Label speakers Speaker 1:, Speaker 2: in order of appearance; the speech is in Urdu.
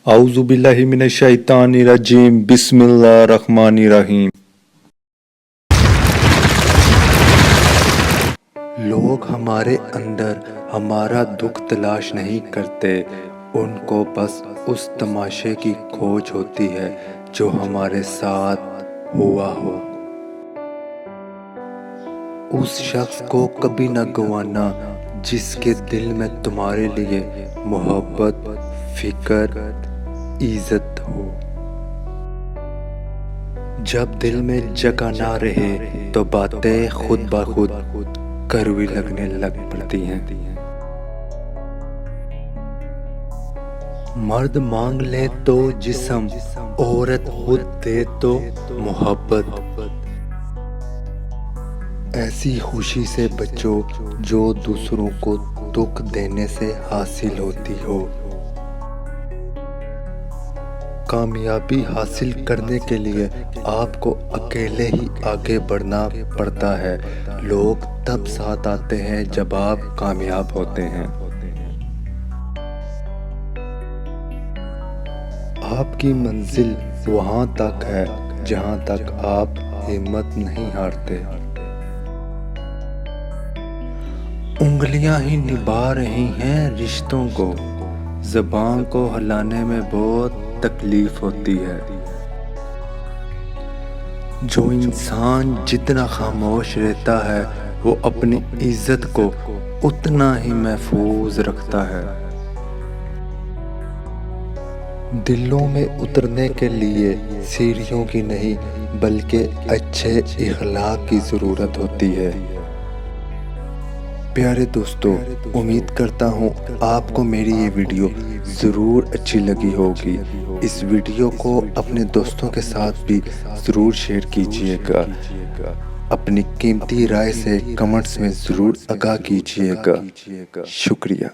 Speaker 1: اعوذ باللہ من الشیطان الرجیم بسم اللہ الرحمن الرحیم۔ لوگ ہمارے اندر ہمارا دکھ تلاش نہیں کرتے، ان کو بس اس تماشے کی کھوج ہوتی ہے جو ہمارے ساتھ ہوا ہو۔ اس شخص کو کبھی نہ گنوانا جس کے دل میں تمہارے لیے محبت، فکر، عزت ہو۔ جب دل میں جگہ نہ رہے تو باتیں خود بخود کڑوی لگنے لگ پڑتی ہیں۔ مرد مانگ لے تو جسم، عورت خود دے تو محبت۔ ایسی خوشی سے بچو جو دوسروں کو دکھ دینے سے حاصل ہوتی ہو۔ کامیابی حاصل کرنے کے لیے آپ کو اکیلے ہی آگے بڑھنا پڑتا ہے۔ لوگ تب ساتھ آتے ہیں جب آپ کامیاب ہوتے ہیں۔ آپ کی منزل وہاں تک ہے جہاں تک آپ ہمت نہیں ہارتے۔ انگلیاں ہی نبھا رہی ہیں رشتوں کو، زبان کو ہلانے میں بہت تکلیف ہوتی ہے۔ جو انسان جتنا خاموش رہتا ہے وہ اپنی عزت کو اتنا ہی محفوظ رکھتا ہے۔ دلوں میں اترنے کے لیے سیڑھیوں کی نہیں بلکہ اچھے اخلاق کی ضرورت ہوتی ہے۔ پیارے دوستو، امید کرتا ہوں آپ کو میری یہ ویڈیو ضرور اچھی لگی ہوگی۔ اس ویڈیو کو اپنے دوستوں کے ساتھ بھی ضرور شیئر کیجیے گا۔ اپنی قیمتی رائے سے کمنٹس میں ضرور آگاہ کیجیے گا۔ شکریہ۔